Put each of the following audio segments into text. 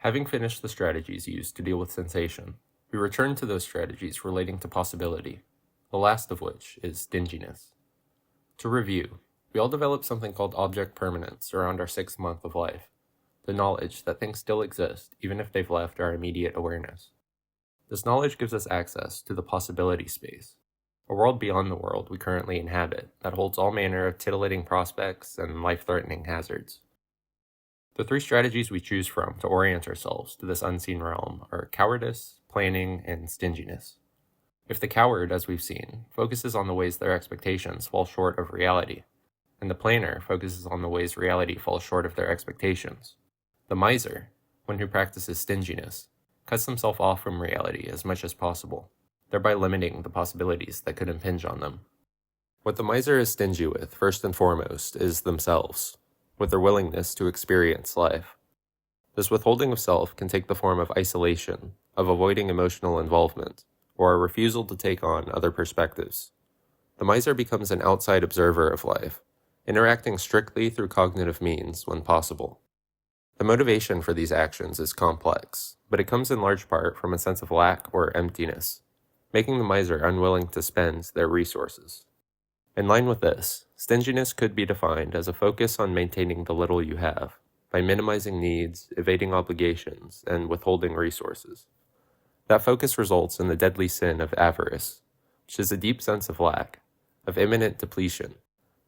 Having finished the strategies used to deal with sensation, we return to those strategies relating to possibility, the last of which is stinginess. To review, we all develop something called object permanence around our 6th month of life, the knowledge that things still exist even if they've left our immediate awareness. This knowledge gives us access to the possibility space, a world beyond the world we currently inhabit that holds all manner of titillating prospects and life-threatening hazards. The 3 strategies we choose from to orient ourselves to this unseen realm are cowardice, planning, and stinginess. If the coward, as we've seen, focuses on the ways their expectations fall short of reality, and the planner focuses on the ways reality falls short of their expectations, the miser, one who practices stinginess, cuts himself off from reality as much as possible, thereby limiting the possibilities that could impinge on them. What the miser is stingy with, first and foremost, is themselves, with their willingness to experience life. This withholding of self can take the form of isolation, of avoiding emotional involvement, or a refusal to take on other perspectives. The miser becomes an outside observer of life, interacting strictly through cognitive means when possible. The motivation for these actions is complex, but it comes in large part from a sense of lack or emptiness, making the miser unwilling to spend their resources. In line with this, stinginess could be defined as a focus on maintaining the little you have, by minimizing needs, evading obligations, and withholding resources. That focus results in the deadly sin of avarice, which is a deep sense of lack, of imminent depletion,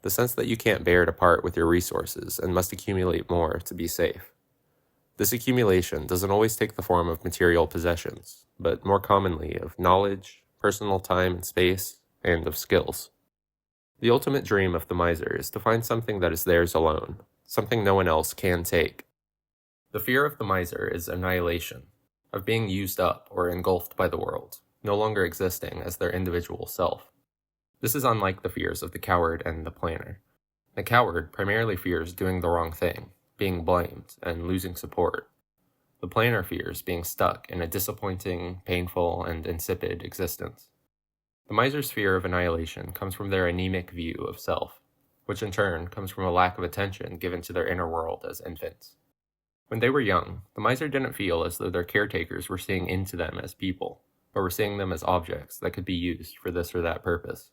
the sense that you can't bear to part with your resources and must accumulate more to be safe. This accumulation doesn't always take the form of material possessions, but more commonly of knowledge, personal time and space, and of skills. The ultimate dream of the miser is to find something that is theirs alone, something no one else can take. The fear of the miser is annihilation, of being used up or engulfed by the world, no longer existing as their individual self. This is unlike the fears of the coward and the planner. The coward primarily fears doing the wrong thing, being blamed, and losing support. The planner fears being stuck in a disappointing, painful, and insipid existence. The miser's fear of annihilation comes from their anemic view of self, which in turn comes from a lack of attention given to their inner world as infants. When they were young, the miser didn't feel as though their caretakers were seeing into them as people, or were seeing them as objects that could be used for this or that purpose.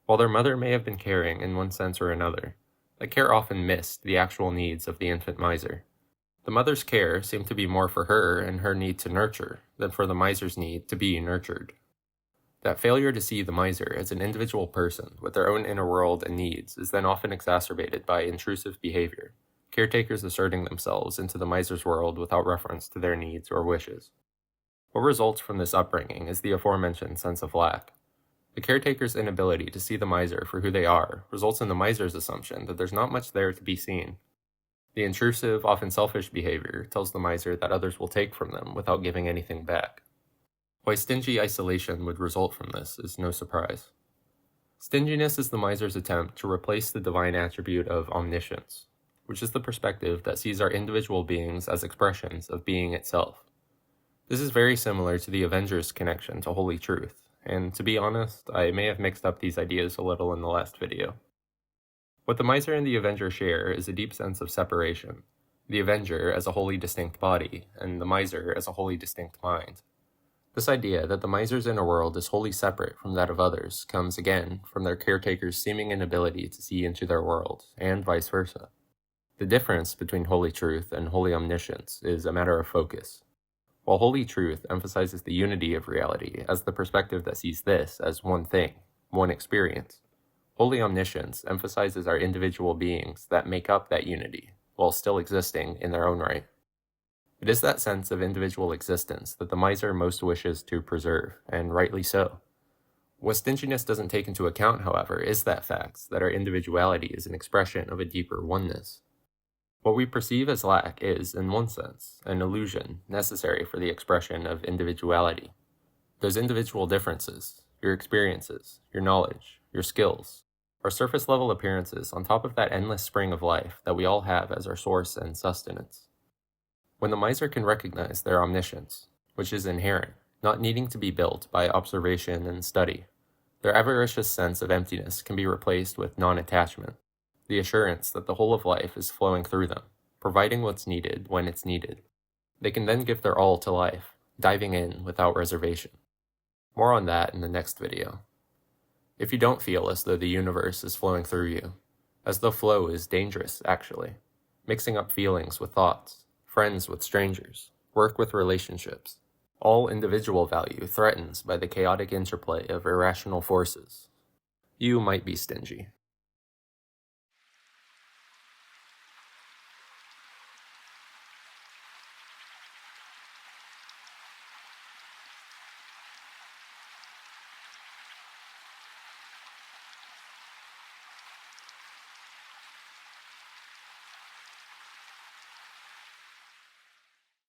While their mother may have been caring in one sense or another, that care often missed the actual needs of the infant miser. The mother's care seemed to be more for her and her need to nurture than for the miser's need to be nurtured. That failure to see the miser as an individual person with their own inner world and needs is then often exacerbated by intrusive behavior, caretakers asserting themselves into the miser's world without reference to their needs or wishes. What results from this upbringing is the aforementioned sense of lack. The caretaker's inability to see the miser for who they are results in the miser's assumption that there's not much there to be seen. The intrusive, often selfish behavior tells the miser that others will take from them without giving anything back. Why stingy isolation would result from this is no surprise. Stinginess is the miser's attempt to replace the divine attribute of omniscience, which is the perspective that sees our individual beings as expressions of being itself. This is very similar to the Avenger's connection to holy truth, and to be honest, I may have mixed up these ideas a little in the last video. What the miser and the Avenger share is a deep sense of separation, the Avenger as a wholly distinct body, and the miser as a wholly distinct mind. This idea that the miser's inner world is wholly separate from that of others comes again from their caretaker's seeming inability to see into their world, and vice versa. The difference between holy truth and holy omniscience is a matter of focus. While holy truth emphasizes the unity of reality as the perspective that sees this as one thing, one experience, holy omniscience emphasizes our individual beings that make up that unity, while still existing in their own right. It is that sense of individual existence that the miser most wishes to preserve, and rightly so. What stinginess doesn't take into account, however, is that fact that our individuality is an expression of a deeper oneness. What we perceive as lack is, in one sense, an illusion necessary for the expression of individuality. Those individual differences, your experiences, your knowledge, your skills, are surface-level appearances on top of that endless spring of life that we all have as our source and sustenance. When the miser can recognize their omniscience, which is inherent, not needing to be built by observation and study, their avaricious sense of emptiness can be replaced with non-attachment, the assurance that the whole of life is flowing through them, providing what's needed when it's needed. They can then give their all to life, diving in without reservation. More on that in the next video. If you don't feel as though the universe is flowing through you, as though flow is dangerous, actually, mixing up feelings with thoughts, friends with strangers, work with relationships, all individual value threatened by the chaotic interplay of irrational forces, you might be stingy.